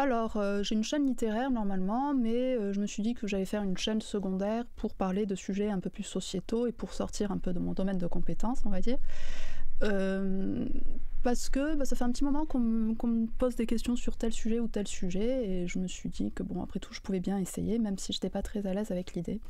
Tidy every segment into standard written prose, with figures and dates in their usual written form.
Alors, j'ai une chaîne littéraire normalement, mais je me suis dit que j'allais faire une chaîne secondaire pour parler de sujets un peu plus sociétaux et pour sortir un peu de mon domaine de compétences, on va dire. Parce que ça fait un petit moment qu'on me pose des questions sur tel sujet ou tel sujet, et je me suis dit que bon, après tout, je pouvais bien essayer, même si je n'étais pas très à l'aise avec l'idée.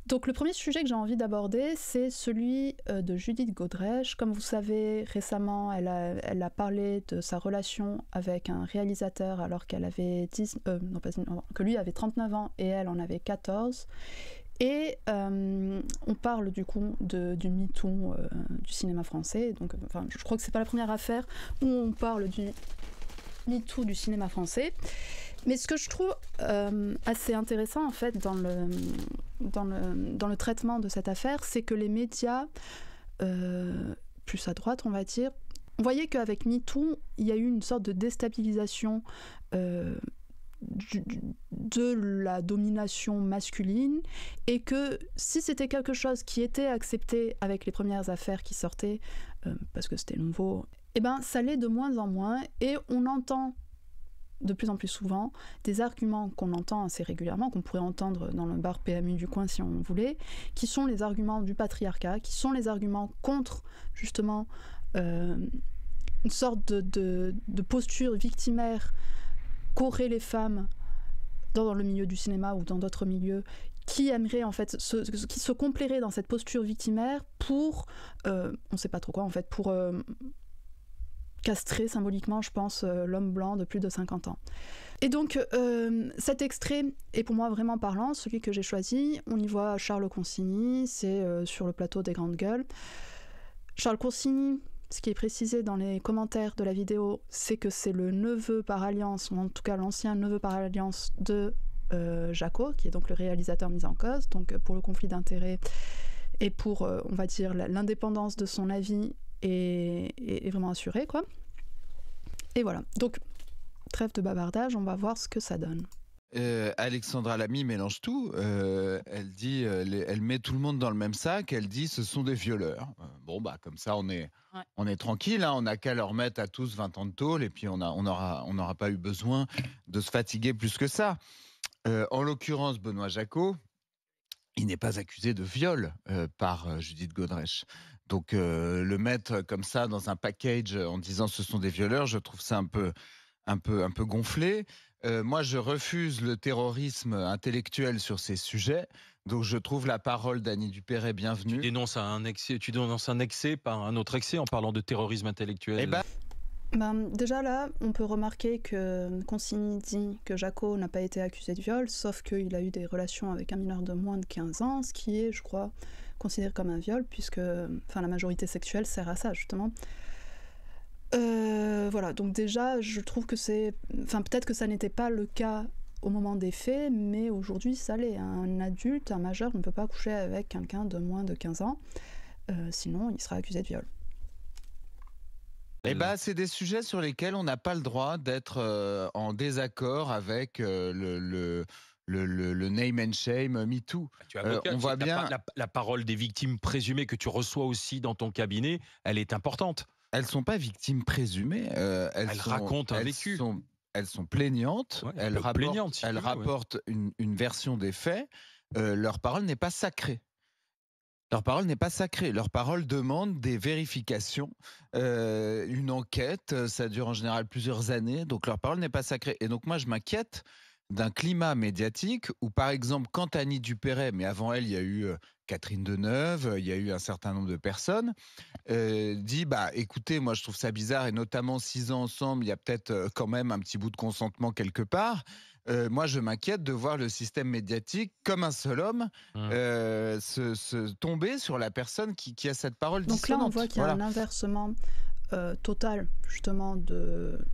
Donc le premier sujet que j'ai envie d'aborder, c'est celui de Judith Godrèche. Comme vous savez, récemment, elle a parlé de sa relation avec un réalisateur alors qu'elle avait que lui avait 39 ans et elle en avait 14. Et on parle du coup du MeToo du cinéma français. Donc, je crois que c'est pas la première affaire où on parle du MeToo du cinéma français. Mais ce que je trouve assez intéressant en fait dans le traitement de cette affaire, c'est que les médias, plus à droite on va dire, on voyait qu'avec MeToo, il y a eu une sorte de déstabilisation de la domination masculine, et que si c'était quelque chose qui était accepté avec les premières affaires qui sortaient, parce que c'était nouveau, et ça l'est de moins en moins, et on entend de plus en plus souvent des arguments qu'on entend assez régulièrement, qu'on pourrait entendre dans le bar PMU du coin si on voulait, qui sont les arguments du patriarcat, qui sont les arguments contre justement une sorte de posture victimaire qu'auraient les femmes dans le milieu du cinéma ou dans d'autres milieux, qui aimeraient en fait qui se complairaient dans cette posture victimaire pour on ne sait pas trop quoi en fait, pour castrer symboliquement, je pense, l'homme blanc de plus de 50 ans. Et donc, cet extrait est pour moi vraiment parlant, celui que j'ai choisi. On y voit Charles Consigny, c'est sur le plateau des Grandes Gueules. Charles Consigny, ce qui est précisé dans les commentaires de la vidéo, c'est que c'est le neveu par alliance, ou en tout cas l'ancien neveu par alliance de Jacot, qui est donc le réalisateur mis en cause. Donc, pour le conflit d'intérêts et pour, on va dire, l'indépendance de son avis, est vraiment assuré, quoi. Et voilà, donc trêve de bavardage, on va voir ce que ça donne. Alexandra Lamy mélange tout. Elle dit, elle met tout le monde dans le même sac. Elle dit, ce sont des violeurs. Bon, comme ça, on est tranquille. Hein, on n'a qu'à leur mettre à tous 20 ans de tôle, et puis on n'aura pas eu besoin de se fatiguer plus que ça. En l'occurrence, Benoît Jacot, il n'est pas accusé de viol par Judith Godrèche. Donc le mettre comme ça dans un package en disant ce sont des violeurs, je trouve ça un peu gonflé. Moi, je refuse le terrorisme intellectuel sur ces sujets. Donc je trouve la parole d'Annie Dupéret bienvenue. Tu dénonces un excès par un autre excès en parlant de terrorisme intellectuel. Déjà là, on peut remarquer que Consigny dit que Jacot n'a pas été accusé de viol, sauf qu'il a eu des relations avec un mineur de moins de 15 ans, ce qui est, je crois, considéré comme un viol, puisque la majorité sexuelle sert à ça, justement. Voilà, donc déjà, je trouve que c'est... peut-être que ça n'était pas le cas au moment des faits, mais aujourd'hui, ça l'est. Un adulte, un majeur, ne peut pas coucher avec quelqu'un de moins de 15 ans, sinon il sera accusé de viol. C'est des sujets sur lesquels on n'a pas le droit d'être en désaccord avec le name and shame MeToo. Tu es avocat, on voit bien la parole des victimes présumées que tu reçois aussi dans ton cabinet, elle est importante. Elles sont pas victimes présumées. Elles racontent un vécu. Elles sont plaignantes. Ouais, elles rapportent une version des faits. Leur parole n'est pas sacrée. Leur parole n'est pas sacrée. Leur parole demande des vérifications, une enquête. Ça dure en général plusieurs années. Donc leur parole n'est pas sacrée. Et donc moi, je m'inquiète d'un climat médiatique où, par exemple, quand Annie Dupéret, mais avant elle, il y a eu Catherine Deneuve, il y a eu un certain nombre de personnes, dit, écoutez, moi je trouve ça bizarre, et notamment 6 ans ensemble, il y a peut-être quand même un petit bout de consentement quelque part. Moi, je m'inquiète de voir le système médiatique, comme un seul homme, se tomber sur la personne qui a cette parole dissonante. Donc là, on voit qu'il y a un inversement total, justement, de...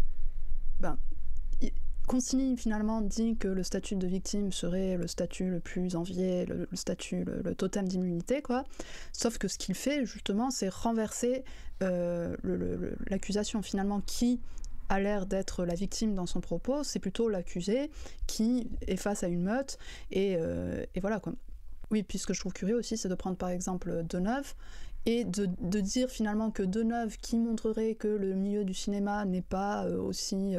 Consigny finalement dit que le statut de victime serait le statut le plus envié, le totem d'immunité, quoi. Sauf que ce qu'il fait justement, c'est renverser l'accusation finalement, qui a l'air d'être la victime dans son propos, c'est plutôt l'accusé qui est face à une meute et voilà, quoi. Oui, puis ce que je trouve curieux aussi, c'est de prendre par exemple Deneuve, et de dire finalement que Deneuve, qui montrerait que le milieu du cinéma n'est pas aussi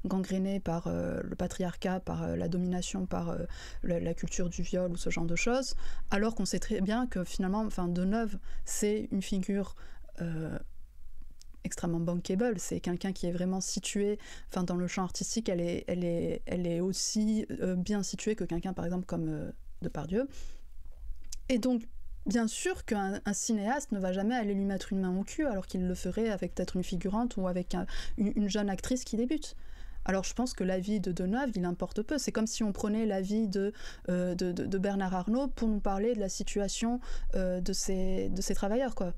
gangréné par le patriarcat, par la domination, par la culture du viol ou ce genre de choses, alors qu'on sait très bien que finalement, Deneuve, c'est une figure extrêmement bankable, c'est quelqu'un qui est vraiment situé, dans le champ artistique, elle est aussi bien située que quelqu'un, par exemple, comme Depardieu. Et donc, bien sûr qu'un cinéaste ne va jamais aller lui mettre une main au cul alors qu'il le ferait avec peut-être une figurante ou avec une jeune actrice qui débute. Alors je pense que l'avis de Deneuve, il importe peu. C'est comme si on prenait l'avis de Bernard Arnault pour nous parler de la situation de ces travailleurs, quoi.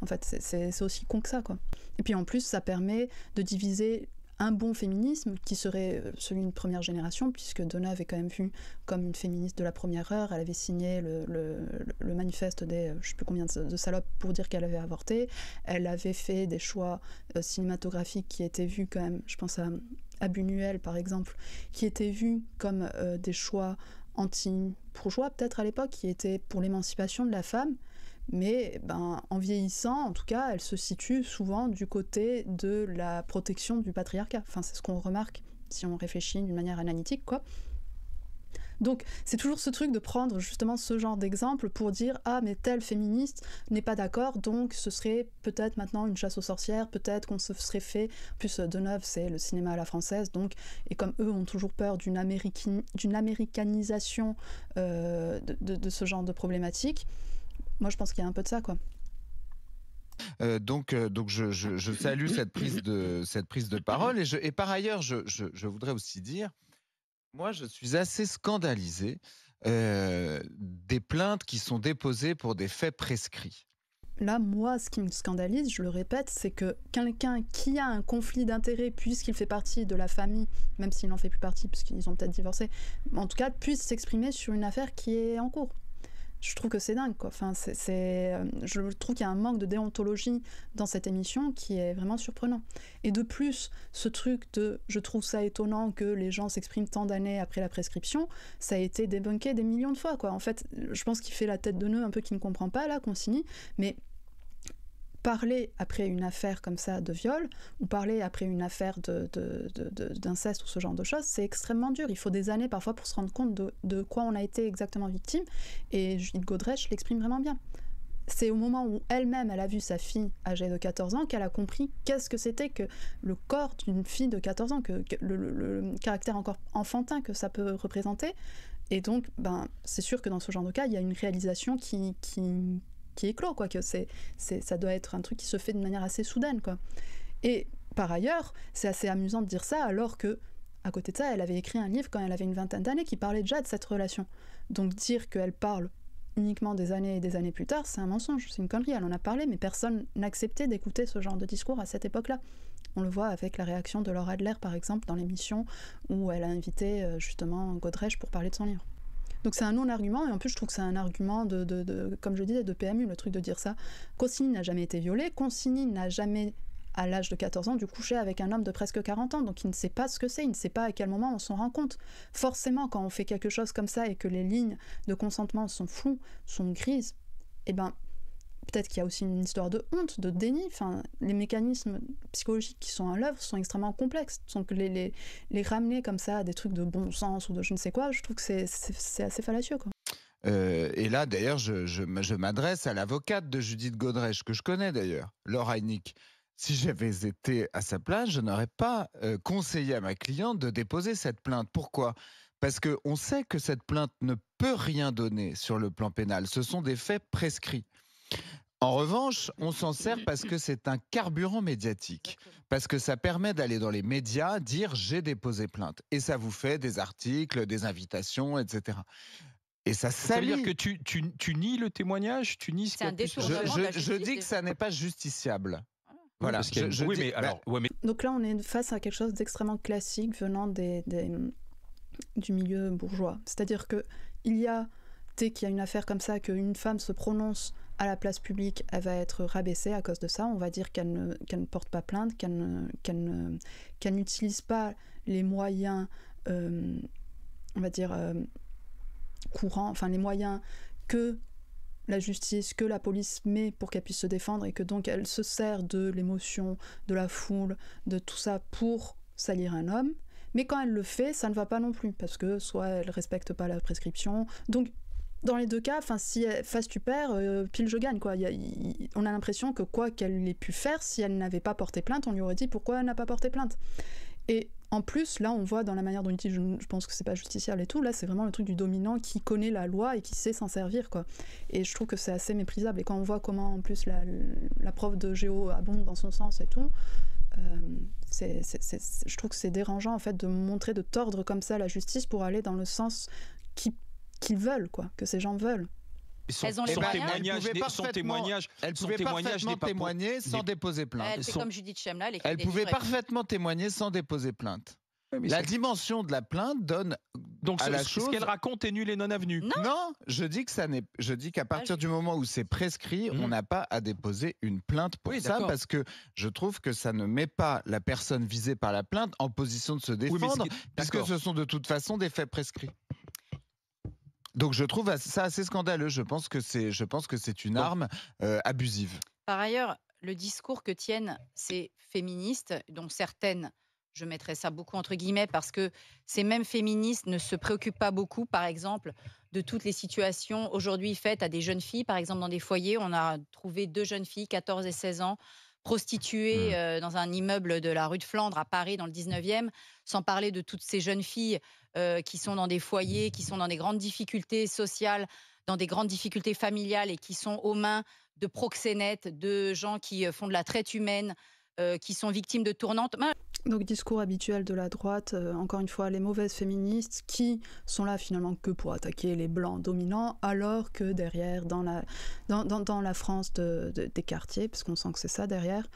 En fait, c'est aussi con que ça, quoi. Et puis en plus, ça permet de diviser un bon féminisme qui serait celui d'une première génération, puisque Deneuve est quand même vue comme une féministe de la première heure. Elle avait signé le manifeste des je sais plus combien de salopes pour dire qu'elle avait avorté. Elle avait fait des choix cinématographiques qui étaient vus quand même, je pense à Buñuel par exemple, qui étaient vus comme des choix anti-bourgeois peut-être à l'époque, qui étaient pour l'émancipation de la femme. Mais en vieillissant, en tout cas, elle se situe souvent du côté de la protection du patriarcat. Enfin, c'est ce qu'on remarque si on réfléchit d'une manière analytique, quoi. Donc, c'est toujours ce truc de prendre justement ce genre d'exemple pour dire « Ah, mais tel féministe n'est pas d'accord, donc ce serait peut-être maintenant une chasse aux sorcières, peut-être qu'on se serait fait... » En plus, Deneuve, c'est le cinéma à la française, donc, et comme eux ont toujours peur d'une américanisation de ce genre de problématique, moi, je pense qu'il y a un peu de ça, quoi. Donc je salue cette prise de parole. Et par ailleurs, je voudrais aussi dire, moi, je suis assez scandalisé des plaintes qui sont déposées pour des faits prescrits. Là, moi, ce qui me scandalise, je le répète, c'est que quelqu'un qui a un conflit d'intérêts, puisqu'il fait partie de la famille, même s'il n'en fait plus partie, puisqu'ils ont peut-être divorcé, en tout cas, puisse s'exprimer sur une affaire qui est en cours. Je trouve que c'est dingue, quoi. Enfin, je trouve qu'il y a un manque de déontologie dans cette émission qui est vraiment surprenant. Et de plus, ce truc de « je trouve ça étonnant que les gens s'expriment tant d'années après la prescription », ça a été débunké des millions de fois, quoi. En fait, je pense qu'il fait la tête de nœud un peu qui ne comprend pas, là, Consigny, mais parler après une affaire comme ça de viol, ou parler après une affaire d'inceste ou ce genre de choses, c'est extrêmement dur. Il faut des années parfois pour se rendre compte de quoi on a été exactement victime, et Judith Godrèche l'exprime vraiment bien. C'est au moment où elle-même, elle a vu sa fille âgée de 14 ans qu'elle a compris qu'est-ce que c'était que le corps d'une fille de 14 ans, que le caractère encore enfantin que ça peut représenter. Et donc, c'est sûr que dans ce genre de cas, il y a une réalisation qui éclot, quoi, que ça doit être un truc qui se fait de manière assez soudaine, quoi. Et par ailleurs, c'est assez amusant de dire ça, alors que, à côté de ça, elle avait écrit un livre quand elle avait une vingtaine d'années qui parlait déjà de cette relation. Donc dire qu'elle parle uniquement des années et des années plus tard, c'est un mensonge, c'est une connerie. Elle en a parlé, mais personne n'acceptait d'écouter ce genre de discours à cette époque-là. On le voit avec la réaction de Laura Adler, par exemple, dans l'émission où elle a invité justement Godrèche pour parler de son livre. Donc c'est un non-argument, et en plus je trouve que c'est un argument comme je disais, de PMU, le truc de dire ça. Consigny n'a jamais été violée, Consigny n'a jamais, à l'âge de 14 ans, dû coucher avec un homme de presque 40 ans, donc il ne sait pas ce que c'est, il ne sait pas à quel moment on s'en rend compte. Forcément, quand on fait quelque chose comme ça et que les lignes de consentement sont floues, sont grises, peut-être qu'il y a aussi une histoire de honte, de déni. Enfin, les mécanismes psychologiques qui sont à l'œuvre sont extrêmement complexes. Donc les ramener comme ça à des trucs de bon sens ou de je ne sais quoi, je trouve que c'est assez fallacieux, quoi. Et là, d'ailleurs, je m'adresse à l'avocate de Judith Godrèche, que je connais d'ailleurs, Laure Heinig. Si j'avais été à sa place, je n'aurais pas conseillé à ma cliente de déposer cette plainte. Pourquoi ? Parce qu'on sait que cette plainte ne peut rien donner sur le plan pénal. Ce sont des faits prescrits. En revanche, on s'en sert parce que c'est un carburant médiatique, parce que ça permet d'aller dans les médias, dire « j'ai déposé plainte ». Et ça vous fait des articles, des invitations, etc. Et ça veut dire que tu nies le témoignage, tu nies ce qu'il y a plus sur je dis que ça n'est pas justiciable. Voilà. Donc là, on est face à quelque chose d'extrêmement classique venant du milieu bourgeois. C'est-à-dire que dès qu'il y a une affaire comme ça, qu'une femme se prononce à la place publique, elle va être rabaissée à cause de ça. On va dire qu'elle ne porte pas plainte, qu'elle n'utilise pas les moyens, on va dire, courants, enfin les moyens que la justice, que la police met pour qu'elle puisse se défendre et que donc elle se sert de l'émotion, de la foule, de tout ça pour salir un homme. Mais quand elle le fait, ça ne va pas non plus, parce que soit elle ne respecte pas la prescription. Donc, dans les deux cas, si face tu perds, pile je gagne, quoi. On a l'impression que quoi qu'elle ait pu faire, si elle n'avait pas porté plainte, on lui aurait dit pourquoi elle n'a pas porté plainte. Et en plus, là, on voit dans la manière dont il dit, je pense que c'est pas justiciable et tout, là, c'est vraiment le truc du dominant qui connaît la loi et qui sait s'en servir, quoi. Et je trouve que c'est assez méprisable. Et quand on voit comment, en plus, la prof de géo abonde dans son sens et tout, je trouve que c'est dérangeant, en fait, de montrer, de tordre comme ça la justice pour aller dans le sens qu'ils veulent, quoi, que ces gens veulent. Son témoignage parfaitement témoigner sans déposer plainte. Elle fait comme Judith Chemla. Elle pouvait parfaitement témoigner sans déposer plainte. La dimension de la plainte donne donc à la chose... ce qu'elle raconte est nul et non avenu. Non, je dis que ça n'est. Je dis qu'à partir du moment où c'est prescrit, on n'a pas à déposer une plainte pour ça, parce que je trouve que ça ne met pas la personne visée par la plainte en position de se défendre, puisque ce sont de toute façon des faits prescrits. Donc je trouve ça assez scandaleux. Je pense que c'est une arme abusive. Par ailleurs, le discours que tiennent ces féministes, dont certaines, je mettrais ça beaucoup entre guillemets, parce que ces mêmes féministes ne se préoccupent pas beaucoup, par exemple, de toutes les situations aujourd'hui faites à des jeunes filles. Par exemple, dans des foyers, on a trouvé 2 jeunes filles, 14 et 16 ans, prostituées dans un immeuble de la rue de Flandre à Paris, dans le 19e, sans parler de toutes ces jeunes filles qui sont dans des foyers, qui sont dans des grandes difficultés sociales, dans des grandes difficultés familiales et qui sont aux mains de proxénètes, de gens qui font de la traite humaine, qui sont victimes de tournantes. Donc discours habituel de la droite, encore une fois, les mauvaises féministes qui sont là finalement que pour attaquer les blancs dominants, alors que derrière, dans la France des quartiers, parce qu'on sent que c'est ça derrière,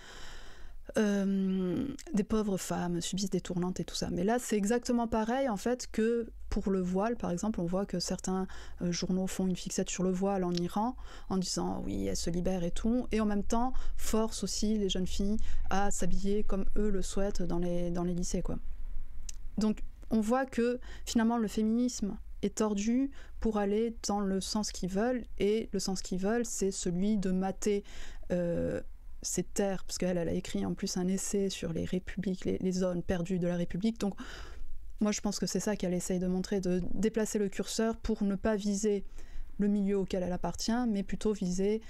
des pauvres femmes subissent des tournantes et tout ça. Mais là, c'est exactement pareil en fait que pour le voile, par exemple, on voit que certains journaux font une fixette sur le voile en Iran, en disant oui, elles se libèrent et tout, et en même temps forcent aussi les jeunes filles à s'habiller comme eux le souhaitent dans les lycées, quoi. Donc on voit que finalement le féminisme est tordu pour aller dans le sens qu'ils veulent, et le sens qu'ils veulent, c'est celui de mater ces terres, parce qu'elle a écrit en plus un essai sur les républiques, les zones perdues de la République. Donc moi je pense que c'est ça qu'elle essaye de montrer, de déplacer le curseur pour ne pas viser le milieu auquel elle appartient, mais plutôt viser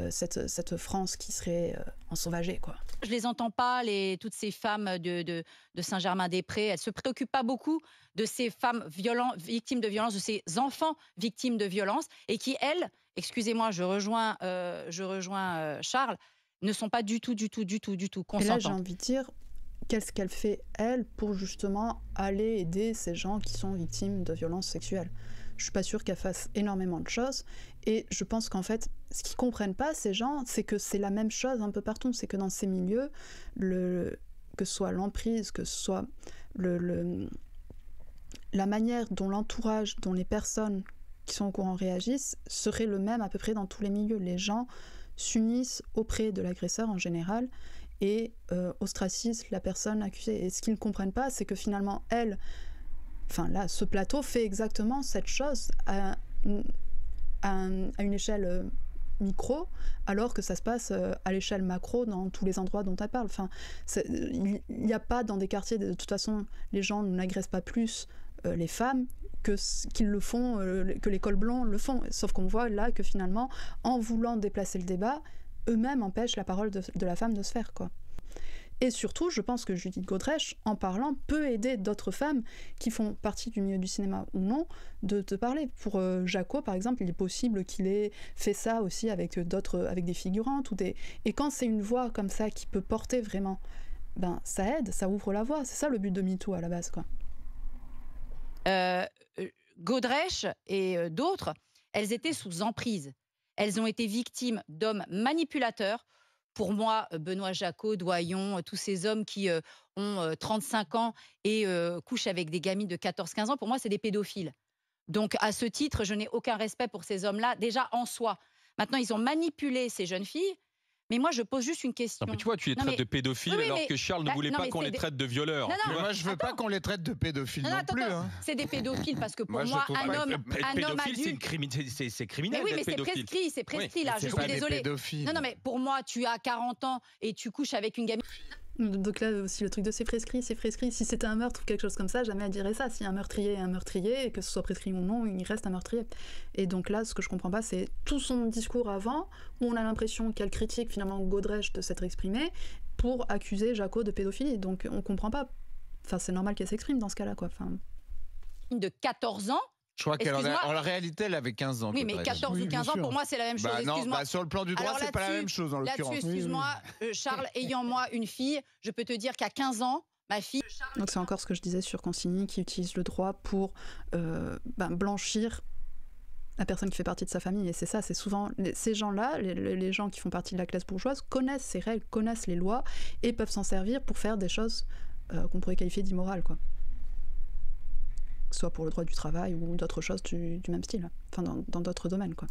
cette France qui serait ensauvagée, quoi. Je les entends pas, toutes ces femmes de Saint-Germain-des-Prés, elles se préoccupent pas beaucoup de ces femmes victimes de violences, de ces enfants victimes de violences, et qui, elles, excusez-moi, je rejoins Charles, ne sont pas du tout consentantes. Et là, j'ai envie de dire, qu'est-ce qu'elle fait, elle, pour justement aller aider ces gens qui sont victimes de violences sexuelles? Je suis pas sûre qu'elle fasse énormément de choses, et je pense qu'en fait, ce qu'ils comprennent pas, ces gens, c'est que c'est la même chose un peu partout, c'est que dans ces milieux, que ce soit l'emprise, que ce soit la manière dont l'entourage, dont les personnes qui sont au courant réagissent, serait le même à peu près dans tous les milieux. Les gens s'unissent auprès de l'agresseur en général et ostracisent la personne accusée. Et ce qu'ils ne comprennent pas, c'est que finalement, ce plateau fait exactement cette chose à une échelle micro, alors que ça se passe à l'échelle macro dans tous les endroits dont elle parle. Il n'y a pas dans des quartiers, de toute façon, les gens n'agressent pas plus les femmes qu'ils le font, que les cols blancs le font. Sauf qu'on voit là que finalement, en voulant déplacer le débat, eux-mêmes empêchent la parole de la femme de se faire, quoi. Et surtout, je pense que Judith Godrèche, en parlant, peut aider d'autres femmes qui font partie du milieu du cinéma ou non, de te parler. Pour Jaco, par exemple, il est possible qu'il ait fait ça aussi avec des figurantes. Et quand c'est une voix comme ça qui peut porter vraiment, ça aide, ça ouvre la voie. C'est ça le but de MeToo à la base, quoi. Godrèche et d'autres, elles étaient sous emprise. Elles ont été victimes d'hommes manipulateurs. Pour moi, Benoît Jacot, Doyon, tous ces hommes qui ont 35 ans et couchent avec des gamines de 14-15 ans, pour moi, c'est des pédophiles. Donc, à ce titre, je n'ai aucun respect pour ces hommes-là, déjà en soi. Maintenant, ils ont manipulé ces jeunes filles, Mais moi, je pose juste une question. Non, mais tu vois, tu les Non, traites mais- de pédophiles Oui, alors mais- que Charles ne Bah, voulait non, pas mais qu'on c'est les des- traite de violeurs. Non, tu non, vois. Moi, je veux pas qu'on les traite de pédophiles Non, non, attends, plus. attends. Hein. C'est des pédophiles parce que pour Moi, je moi, trouve un pas homme, Être un homme pédophile, adulte. c'est criminel Mais oui, mais d'être c'est pédophile. prescrit là. Je C'est suis pas des désolée. pédophiles. Non, mais pour moi, tu as 40 ans et tu couches avec une gamine. Donc là aussi le truc de c'est prescrit. Si c'était un meurtre ou quelque chose comme ça, jamais elle dirait ça. Si un meurtrier est un meurtrier, et que ce soit prescrit ou non, il reste un meurtrier. Et donc là, ce que je comprends pas, c'est tout son discours avant, où on a l'impression qu'elle critique finalement Godrèche de s'être exprimée pour accuser Jaco de pédophilie. Donc on comprend pas. Enfin, c'est normal qu'elle s'exprime dans ce cas-là, quoi. Enfin, De 14 ans. Je crois qu'en Excuse-moi. réalité, elle avait 15 ans. Oui, mais Godrèche. 14 Oui, ou bien 15 ans, sûr. pour moi, c'est la même chose. Bah non, Excuse-moi. sur le plan du droit, Alors c'est pas la là-dessus- même chose en Là-dessus, l'occurrence. excuse-moi, Charles, ayant moi une fille, je peux te dire qu'à 15 ans, ma fille. donc c'est encore ce que je disais sur Consigny, qui utilise le droit pour blanchir la personne qui fait partie de sa famille. Et c'est ça, c'est souvent ces gens-là, les gens qui font partie de la classe bourgeoise, connaissent ces règles, connaissent les lois et peuvent s'en servir pour faire des choses qu'on pourrait qualifier d'immorales, quoi. Que ce soit pour le droit du travail ou d'autres choses du même style, enfin dans d'autres domaines, quoi.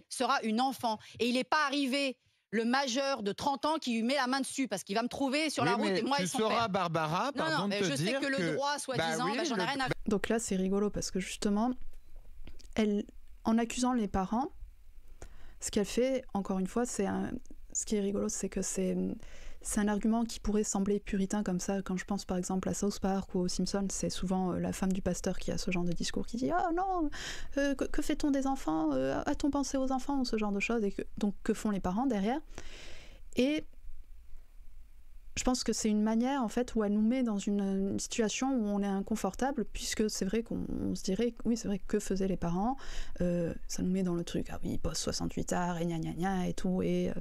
Sera une enfant. Et il n'est pas arrivé le majeur de 30 ans qui lui met la main dessus parce qu'il va me trouver sur la Oui, route mais et moi tu et son sauras, père. Barbara, Non, pardon de mais te je sais dire que le droit, soi-disant, oui, j'en ai rien à. Donc là, c'est rigolo parce que justement, elle, en accusant les parents, ce qu'elle fait, encore une fois, ce qui est rigolo, c'est que c'est un argument qui pourrait sembler puritain comme ça. Quand je pense par exemple à South Park ou aux Simpsons, c'est souvent la femme du pasteur qui a ce genre de discours qui dit « Oh non, que fait-on des enfants A-t-on pensé aux enfants ?» ou ce genre de choses. Et donc, que font les parents derrière? Et je pense que c'est une manière en fait où elle nous met dans une situation où on est inconfortable, puisque c'est vrai qu'on se dirait oui, c'est vrai, que faisaient les parents, ça nous met dans le truc ah oui, post 68 art et gna gna gna et tout, et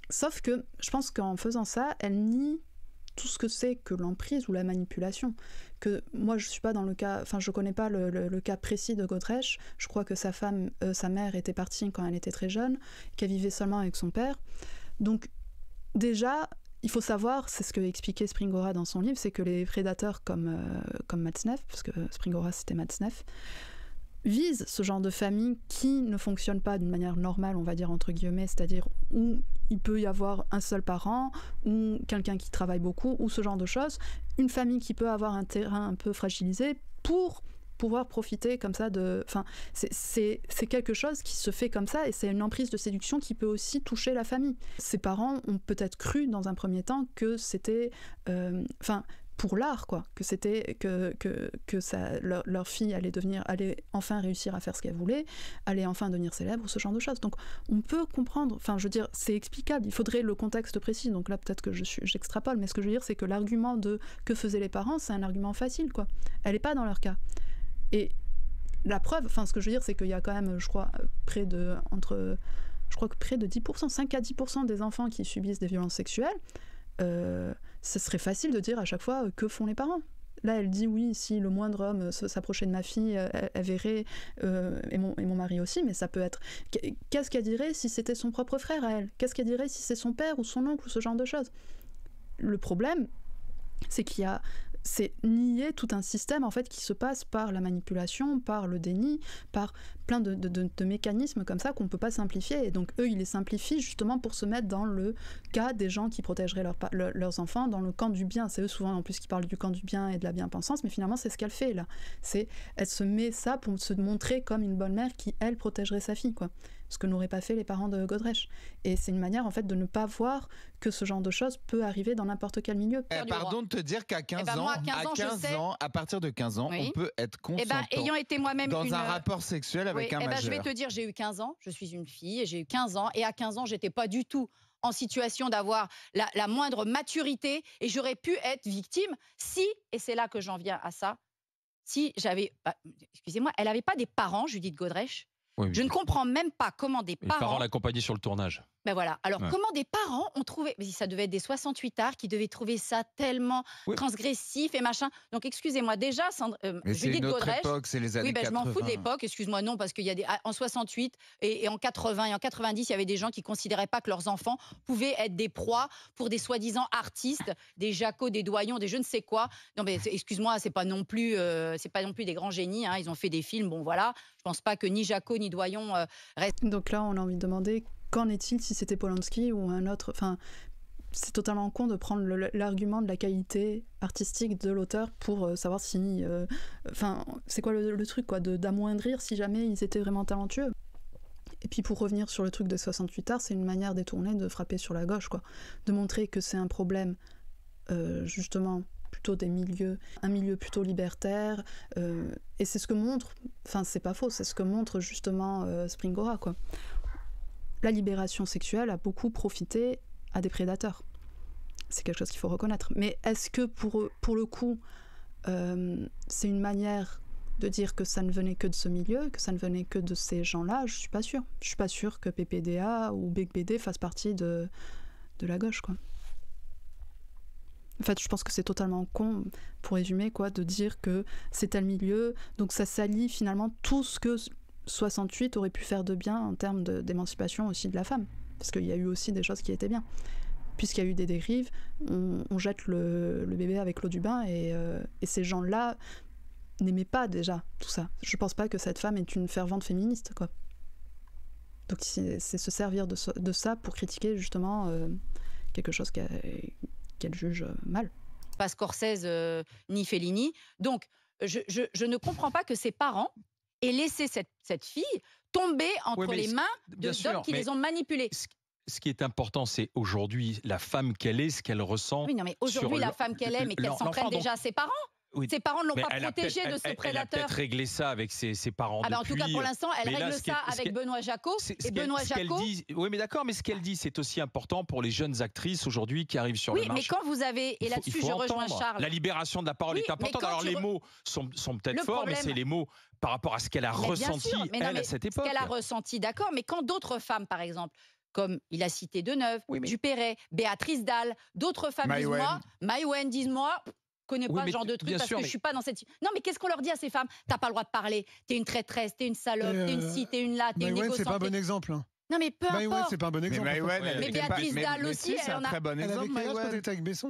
sauf que je pense qu'en faisant ça, elle nie tout ce que c'est que l'emprise ou la manipulation. Que moi je suis pas dans le cas, enfin je connais pas le cas précis de Godrèche. Je crois que sa mère était partie quand elle était très jeune, qu'elle vivait seulement avec son père. Donc déjà, il faut savoir, c'est ce que expliquait Springora dans son livre, c'est que les prédateurs comme Matzneff, parce que Springora c'était Matzneff, visent ce genre de famille qui ne fonctionne pas d'une manière normale, on va dire entre guillemets, c'est-à-dire où il peut y avoir un seul parent, ou quelqu'un qui travaille beaucoup, ou ce genre de choses, une famille qui peut avoir un terrain un peu fragilisé pour pouvoir profiter comme ça de... Enfin, c'est quelque chose qui se fait comme ça, et c'est une emprise de séduction qui peut aussi toucher la famille. Ses parents ont peut-être cru dans un premier temps que c'était... pour l'art, quoi, que c'était que ça, leur fille allait enfin réussir à faire ce qu'elle voulait, allait enfin devenir célèbre, ce genre de choses. Donc on peut comprendre, enfin je veux dire, c'est explicable, il faudrait le contexte précis, donc là peut-être que j'extrapole, mais ce que je veux dire c'est que l'argument de que faisaient les parents, c'est un argument facile, quoi. Elle n'est pas dans leur cas. Et la preuve, enfin ce que je veux dire c'est qu'il y a quand même, je crois, près de 10%, 5 à 10% des enfants qui subissent des violences sexuelles. Ce serait facile de dire à chaque fois que font les parents. Là, elle dit oui, si le moindre homme s'approchait de ma fille, elle verrait, et mon mari aussi, mais ça peut être... Qu'est-ce qu'elle dirait si c'était son propre frère à elle? Qu'est-ce qu'elle dirait si c'est son père ou son oncle ou ce genre de choses? Le problème, c'est c'est nier tout un système en fait qui se passe par la manipulation, par le déni, par plein de mécanismes comme ça qu'on ne peut pas simplifier. Et donc eux, ils les simplifient justement pour se mettre dans le cas des gens qui protégeraient leurs enfants, dans le camp du bien. C'est eux souvent en plus qui parlent du camp du bien et de la bien-pensance, mais finalement c'est ce qu'elle fait là. Elle se met ça pour se montrer comme une bonne mère qui, elle, protégerait sa fille, quoi. Ce que n'auraient pas fait les parents de Godrèche. Et c'est une manière en fait de ne pas voir que ce genre de choses peut arriver dans n'importe quel milieu. Pardon de te dire qu'à 15 moi, ans, à partir de 15 ans, Oui. on peut être consentant ayant été moi-même dans un rapport sexuel avec un majeur. Je vais te dire, j'ai eu 15 ans, je suis une fille, et j'ai eu 15 ans, et à 15 ans, j'étais pas du tout en situation d'avoir la moindre maturité, et j'aurais pu être victime si, et c'est là que j'en viens à ça, si j'avais... excusez-moi, elle n'avait pas des parents, Judith Godrèche. Oui, Je ne comprends même pas comment des les parents parents... l'accompagnaient sur le tournage. Ben voilà. Alors, Ouais. comment des parents ont trouvé... Mais ça devait être des 68 arts qui devaient trouver ça tellement Oui. transgressif et machin. Donc, excusez-moi, déjà, Mais c'est Judith une autre Godrèche... époque, c'est les années Oui, ben, je 80. m'en fous de l'époque, excuse-moi, non, parce qu'il y a en 68 et en 80 et en 90, il y avait des gens qui considéraient pas que leurs enfants pouvaient être des proies pour des soi-disant artistes, des Jaco, des Doyon, des je ne sais quoi. Non, mais excuse-moi, c'est pas non plus des grands génies, hein, ils ont fait des films, bon voilà. Je pense pas que ni Jaco ni Doyon restent. Donc là, on a envie de demander qu'en est-il si c'était Polanski ou un autre, enfin, c'est totalement con de prendre l'argument de la qualité artistique de l'auteur pour savoir si... Enfin, c'est quoi le truc, quoi, d'amoindrir si jamais ils étaient vraiment talentueux. Et puis pour revenir sur le truc de 68 Arts, c'est une manière détournée de frapper sur la gauche, quoi. De montrer que c'est un problème, justement, plutôt un milieu plutôt libertaire. Et c'est ce que montre, enfin c'est pas faux, c'est ce que montre justement Springora, quoi. La libération sexuelle a beaucoup profité à des prédateurs. C'est quelque chose qu'il faut reconnaître. Mais est-ce que pour le coup, c'est une manière de dire que ça ne venait que de ce milieu, que ça ne venait que de ces gens-là? Je suis pas sûre. Je suis pas sûre que PPDA ou Big BD fassent partie de la gauche, quoi. En fait, je pense que c'est totalement con, pour résumer, quoi, de dire que c'est tel milieu, donc ça s'allie finalement tout ce que 68 aurait pu faire de bien en termes d'émancipation aussi de la femme. Parce qu'il y a eu aussi des choses qui étaient bien. Puisqu'il y a eu des dérives, on jette le bébé avec l'eau du bain et ces gens-là n'aimaient pas déjà tout ça. Je pense pas que cette femme est une fervente féministe, quoi. Donc c'est se servir de ça pour critiquer justement quelque chose qu'elle juge mal. Pas Scorsese ni Fellini. Donc je ne comprends pas que ses parents aient laissé cette fille tomber entre les mains d'hommes qui les ont manipulés. Ce qui est important, c'est aujourd'hui la femme qu'elle est, ce qu'elle ressent. Oui, non, mais aujourd'hui, la femme qu'elle est, mais qu'elle s'en prenne déjà à ses parents. Oui. Ses parents ne l'ont pas protégée de ce prédateur. Elle a peut-être réglé ça avec ses parents depuis. En tout cas, pour l'instant, elle règle ça avec Benoît Jacot. Et Benoît Jacot... Oui, mais d'accord, mais ce qu'elle dit, c'est aussi important pour les jeunes actrices aujourd'hui qui arrivent sur le marché. Oui, mais quand vous avez... Et là-dessus, je rejoins Charles. La libération de la parole est importante. Alors, les mots sont peut-être forts, mais c'est les mots par rapport à ce qu'elle a ressenti, elle, à cette époque. Ce qu'elle a ressenti, d'accord, mais quand d'autres femmes, par exemple, comme il a cité Deneuve, Dupéret, Béatrice Dalle, d'autres femmes disent-moi, Maïwenn disent-moi... connais pas ce genre de truc parce que je suis pas dans cette... Non, mais qu'est-ce qu'on leur dit à ces femmes? T'as pas le droit de parler, t'es une traîtresse, t'es une salope, t'es une ci, t'es une là, t'es une égocentrique. C'est pas un bon exemple. Hein. Non, mais peu importe. C'est pas un bon exemple. Mais Béatrice Dalle aussi, elle en a... très bon exemple.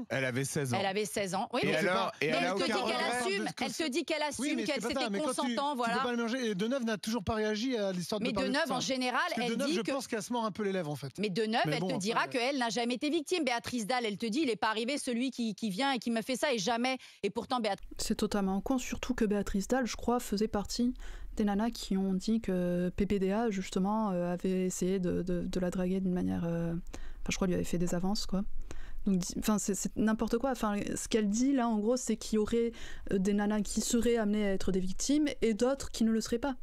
Elle avait 16 ans. Elle avait 16 ans. Oui, et alors, elle te dit qu'elle assume, qu'elle s'était consentant, voilà. Tu peux pas le mélanger. Et Deneuve n'a toujours pas réagi à l'histoire de... Mais Deneuve, en général, elle dit que... Je pense qu'elle se mord un peu les lèvres, en fait. Mais Deneuve, elle te dira qu'elle n'a jamais été victime. Béatrice Dalle, elle te dit, il est pas arrivé celui qui vient et qui me fait ça et jamais. Et pourtant, Béatrice... C'est totalement con, surtout que Béatrice Dalle, je crois, faisait partie des nanas qui ont dit que PPDA, justement, avait essayé de la draguer d'une manière... Enfin, je crois lui avait fait des avances, quoi. Donc, enfin, c'est n'importe quoi. Enfin, ce qu'elle dit, là, en gros, c'est qu'il y aurait des nanas qui seraient amenées à être des victimes et d'autres qui ne le seraient pas.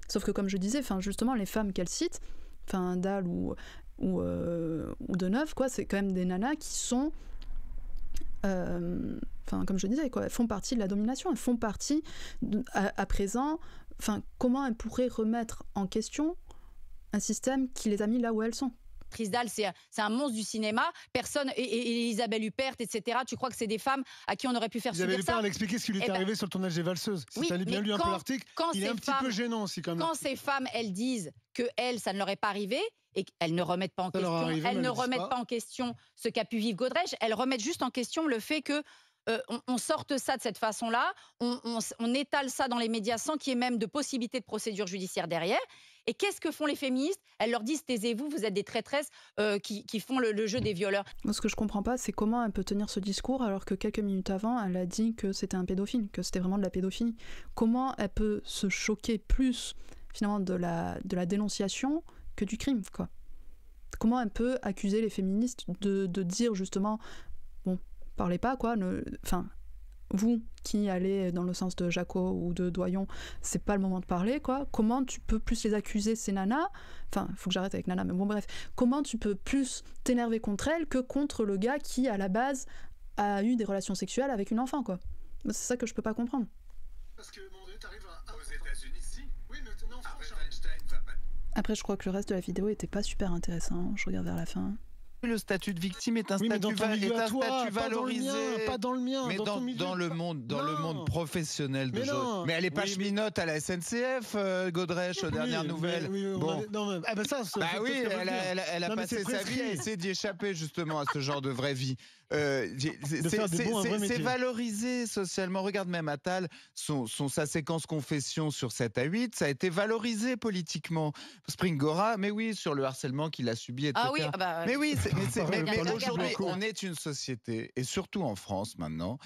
Sauf que, comme je disais, enfin, justement, les femmes qu'elle cite, enfin, Dalle ou Deneuve, quoi, c'est quand même des nanas qui sont... Enfin, comme je disais, quoi, elles font partie de la domination, elles font partie, à présent... Enfin, comment elles pourraient remettre en question un système qui les a mis là où elles sont? Béatrice Dalle, c'est un monstre du cinéma. Personne, et Isabelle Huppert, etc. Tu crois que c'est des femmes à qui on aurait pu faire subir ça? Isabelle Huppert, elle expliquait ce qui lui était arrivé sur le tournage des Valseuses. Si tu as bien lu un peu l'article, il est un petit peu gênant aussi quand même. Quand ces femmes, elles disent que elles, ça ne leur est pas arrivé et qu'elles ne remettent pas en question, elles ne remettent pas en question ce qu'a pu vivre Godrèche, elles remettent juste en question le fait que on sorte ça de cette façon-là, on étale ça dans les médias sans qu'il y ait même de possibilité de procédure judiciaire derrière. Et qu'est-ce que font les féministes? Elles leur disent taisez-vous, vous êtes des traîtresses qui font le jeu des violeurs. Moi, ce que je comprends pas, c'est comment elle peut tenir ce discours alors que quelques minutes avant, elle a dit que c'était un pédophile, que c'était vraiment de la pédophilie. Comment elle peut se choquer plus finalement de la dénonciation que du crime, quoi? Comment elle peut accuser les féministes de dire justement bon, parlez pas, quoi. Enfin, vous qui allez dans le sens de Jacot ou de Doyon, c'est pas le moment de parler, quoi. Comment tu peux plus les accuser, ces nanas? Enfin, faut que j'arrête avec Nana, mais bon, bref. Comment tu peux plus t'énerver contre elles que contre le gars qui, à la base, a eu des relations sexuelles avec une enfant, quoi? C'est ça que je peux pas comprendre. Parce que, mon Dieu, t'arrives aux États-Unis, si. Oui, mais non, Après, je crois que le reste de la vidéo était pas super intéressant. Je regarde vers la fin. Le statut de victime est un statut valorisé. Pas dans le mien, mais dans le monde professionnel de jeu. Mais elle est pas cheminote à la SNCF, Godrèche, dernière nouvelle. Bon. Elle a passé sa vie à essayer d'y échapper justement à ce genre de vraie vie. C'est valorisé socialement. Regarde même Attal, sa séquence confession sur 7 à 8, ça a été valorisé politiquement. Springora, mais oui, sur le harcèlement qu'il a subi, etc. Ah oui, mais oui, mais aujourd'hui, on est une société, et surtout en France maintenant,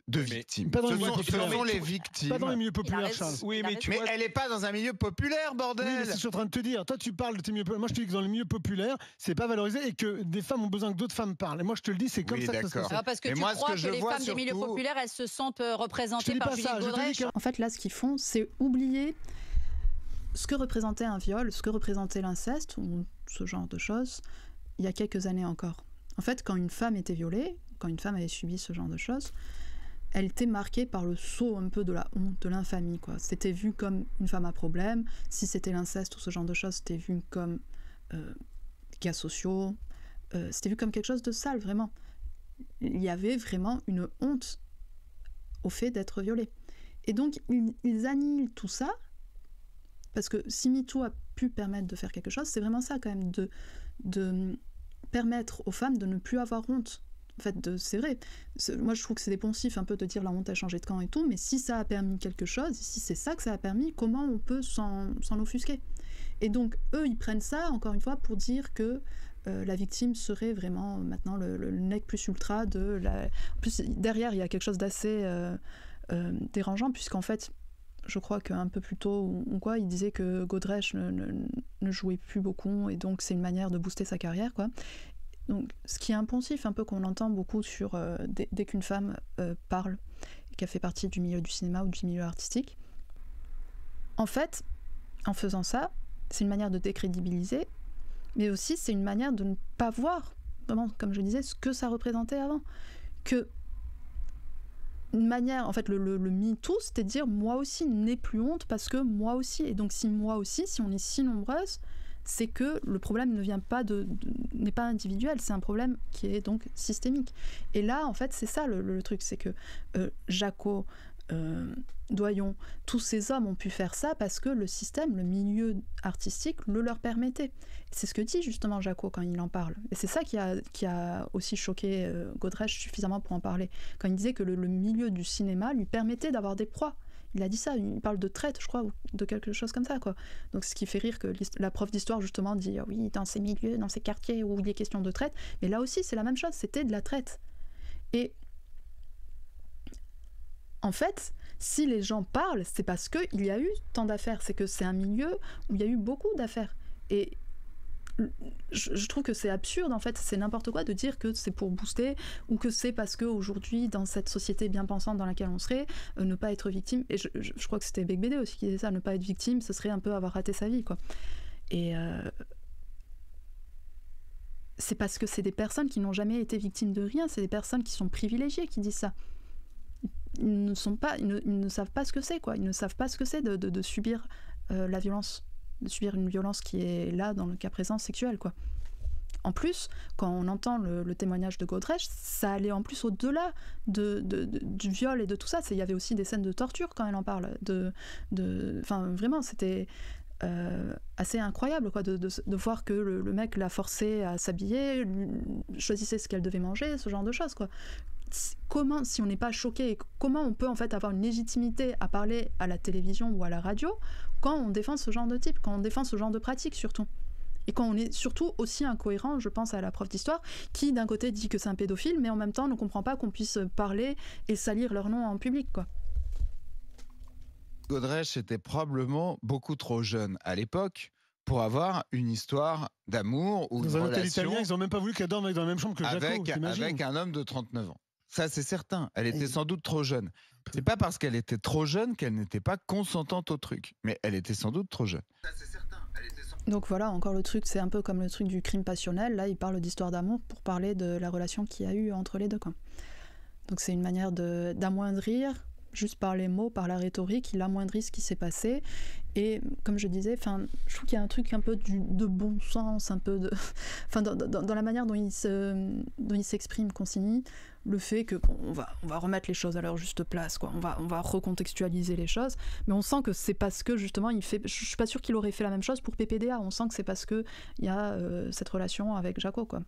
de victimes. Ce sont les victimes. Pas dans les milieux populaires, Charles. Oui, mais elle n'est pas dans un milieu populaire, bordel. Oui, mais c'est ce que je suis en train de te dire. Toi, tu parles de tes milieux populaires. Moi, je te dis que dans les milieux populaires, c'est pas valorisé et que des femmes ont besoin que d'autres femmes parlent. Et moi, je te le dis, c'est comme ça que ça se passe. Parce que tu crois que les femmes des milieux populaires, elles se sentent représentées par Juliette Godrèche. En fait, là, ce qu'ils font, c'est oublier ce que représentait un viol, ce que représentait l'inceste, ou ce genre de choses, il y a quelques années encore. En fait, quand une femme était violée, quand une femme avait subi ce genre de choses, elle était marquée par le sceau un peu de la honte, de l'infamie, quoi. C'était vu comme une femme à problème. Si c'était l'inceste ou ce genre de choses, c'était vu comme cas sociaux. C'était vu comme quelque chose de sale, vraiment. Il y avait vraiment une honte au fait d'être violée. Et donc, ils annihilent tout ça, parce que si MeToo a pu permettre de faire quelque chose, c'est vraiment ça, quand même, de permettre aux femmes de ne plus avoir honte. En fait, c'est vrai. Moi, je trouve que c'est des poncifs un peu de dire la honte a changé de camp et tout, mais si ça a permis quelque chose, si c'est ça que ça a permis, comment on peut s'en offusquer? Et donc, eux, ils prennent ça, encore une fois, pour dire que la victime serait vraiment maintenant le nec plus ultra de la... En plus, derrière, il y a quelque chose d'assez dérangeant, puisqu'en fait, je crois qu'un peu plus tôt, ou quoi, il disait que Godrèche ne jouait plus beaucoup, et donc c'est une manière de booster sa carrière, quoi. Donc, ce qui est un poncif, un peu qu'on entend beaucoup sur dès qu'une femme parle, et qu'elle fait partie du milieu du cinéma ou du milieu artistique. En fait, en faisant ça, c'est une manière de décrédibiliser, mais aussi c'est une manière de ne pas voir, vraiment, comme je disais, ce que ça représentait avant. Que une manière, en fait, le MeToo, c'était de dire moi aussi, n'aie plus honte parce que moi aussi. Et donc, si moi aussi, si on est si nombreuses, c'est que le problème ne vient pas n'est pas individuel, c'est un problème qui est donc systémique. Et là, en fait, c'est ça le truc, c'est que Jacot, Doyon, tous ces hommes ont pu faire ça parce que le système, le milieu artistique le leur permettait. C'est ce que dit justement Jacot quand il en parle. Et c'est ça qui a aussi choqué Godrèche suffisamment pour en parler. Quand il disait que le milieu du cinéma lui permettait d'avoir des proies. Il a dit ça, il parle de traite, je crois, ou de quelque chose comme ça, quoi. Donc ce qui fait rire que la prof d'histoire, justement, dit « oui, dans ces milieux, dans ces quartiers où il est question de traite », mais là aussi, c'est la même chose, c'était de la traite. Et en fait, si les gens parlent, c'est parce qu'il y a eu tant d'affaires, c'est que c'est un milieu où il y a eu beaucoup d'affaires. Et je trouve que c'est absurde, en fait, c'est n'importe quoi de dire que c'est pour booster ou que c'est parce qu'aujourd'hui, dans cette société bien pensante dans laquelle on serait, ne pas être victime. Et je crois que c'était Bec BD aussi qui disait ça, ne pas être victime, ce serait un peu avoir raté sa vie, quoi. Et c'est parce que c'est des personnes qui n'ont jamais été victimes de rien, c'est des personnes qui sont privilégiées qui disent ça. Ils ne savent pas ce que c'est, quoi. Ils ne savent pas ce que c'est de subir la violence, de subir une violence qui est là, dans le cas présent, sexuelle, quoi. En plus, quand on entend le témoignage de Godrèche, ça allait en plus au-delà du viol et de tout ça. Il y avait aussi des scènes de torture quand elle en parle. Enfin, vraiment, c'était assez incroyable, quoi, de voir que le mec l'a forcée à s'habiller, choisissait ce qu'elle devait manger, ce genre de choses, quoi. Comment, si on n'est pas choqué, comment on peut en fait avoir une légitimité à parler à la télévision ou à la radio quand on défend ce genre de type, quand on défend ce genre de pratique surtout, et quand on est surtout aussi incohérent, je pense à la prof d'histoire qui d'un côté dit que c'est un pédophile mais en même temps ne comprend pas qu'on puisse parler et salir leur nom en public, quoi. Godrèche était probablement beaucoup trop jeune à l'époque pour avoir une histoire d'amour ou dans une un hôtel relation italien, ils n'ont même pas voulu qu'elle dorme dans la même chambre que Jacot, avec un homme de 39 ans. Ça, c'est certain. Elle était sans doute trop jeune. C'est pas parce qu'elle était trop jeune qu'elle n'était pas consentante au truc. Mais elle était sans doute trop jeune. Ça, c'est certain. Donc voilà, encore le truc, c'est un peu comme le truc du crime passionnel. Là, il parle d'histoire d'amour pour parler de la relation qu'il y a eu entre les deux, quoi. Donc c'est une manière d'amoindrir, juste par les mots, par la rhétorique, il amoindrit ce qui s'est passé. Et comme je disais, je trouve qu'il y a un truc un peu de bon sens, un peu de, dans la manière dont il s'exprime, Consigny, le fait que on va remettre les choses à leur juste place, quoi. On va recontextualiser les choses, mais on sent que c'est parce que justement je suis pas sûre qu'il aurait fait la même chose pour PPDA. On sent que c'est parce que il y a cette relation avec Jacot, quoi.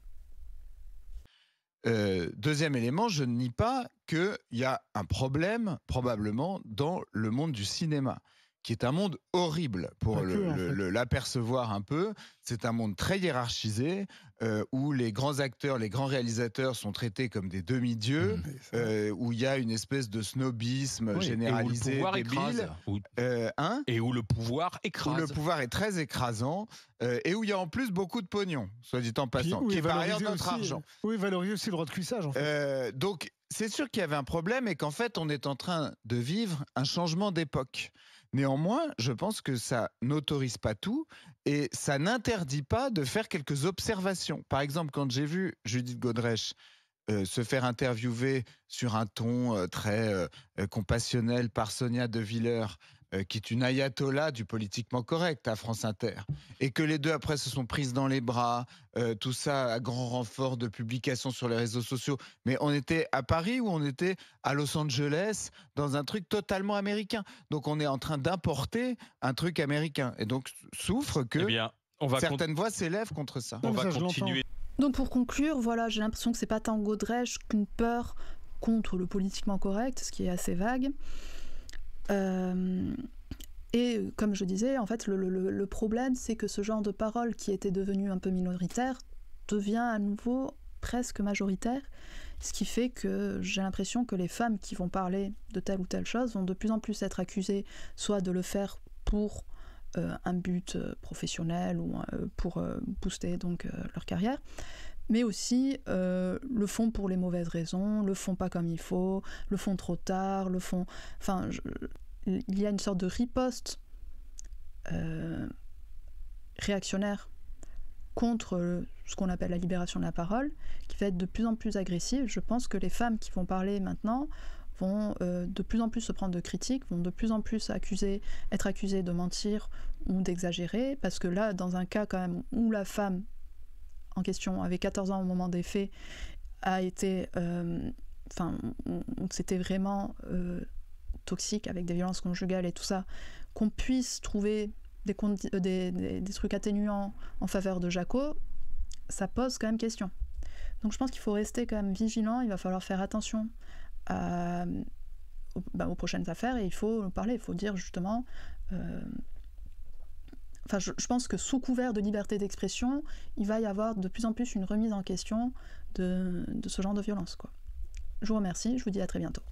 Deuxième élément, je ne nie pas qu'il y a un problème, probablement, dans le monde du cinéma, qui est un monde horrible pour l'apercevoir un peu. C'est un monde très hiérarchisé, où les grands acteurs, les grands réalisateurs sont traités comme des demi-dieux, où il y a une espèce de snobisme généralisé, débile. Et où le pouvoir écrase. Où le pouvoir est très écrasant, et où il y a en plus beaucoup de pognon, soit dit en passant, qui est par ailleurs notre argent. Oui, valoriser aussi le droit de cuissage, en fait. Donc, c'est sûr qu'il y avait un problème et qu'en fait, on est en train de vivre un changement d'époque. Néanmoins, je pense que ça n'autorise pas tout et ça n'interdit pas de faire quelques observations. Par exemple, quand j'ai vu Judith Godrèche se faire interviewer sur un ton très compassionnel par Sonia De Villers, qui est une ayatollah du politiquement correct à France Inter, et que les deux après se sont prises dans les bras, tout ça à grand renfort de publications sur les réseaux sociaux. Mais on était à Paris ou on était à Los Angeles dans un truc totalement américain. Donc on est en train d'importer un truc américain. Et donc souffre que certaines voix s'élèvent contre ça. On va continuer. Donc pour conclure, voilà, j'ai l'impression que c'est pas tant Godrèche qu'une peur contre le politiquement correct, ce qui est assez vague. Et comme je disais, en fait, le problème, c'est que ce genre de parole qui était devenu un peu minoritaire devient à nouveau presque majoritaire, ce qui fait que j'ai l'impression que les femmes qui vont parler de telle ou telle chose vont de plus en plus être accusées soit de le faire pour un but professionnel ou pour booster donc leur carrière, mais aussi le font pour les mauvaises raisons, le font pas comme il faut, le font trop tard, le font... Enfin, il y a une sorte de riposte réactionnaire contre ce qu'on appelle la libération de la parole, qui va être de plus en plus agressive. Je pense que les femmes qui vont parler maintenant vont de plus en plus se prendre de critiques, vont de plus en plus être accusées de mentir ou d'exagérer, parce que là, dans un cas quand même où la femme en question avait 14 ans au moment des faits, a été... c'était vraiment toxique avec des violences conjugales et tout ça, qu'on puisse trouver des trucs atténuants en faveur de Jaco, ça pose quand même question. Donc je pense qu'il faut rester quand même vigilant, il va falloir faire attention aux prochaines affaires et il faut parler, il faut dire justement... je pense que sous couvert de liberté d'expression, il va y avoir de plus en plus une remise en question de ce genre de violence, quoi. Je vous remercie, je vous dis à très bientôt.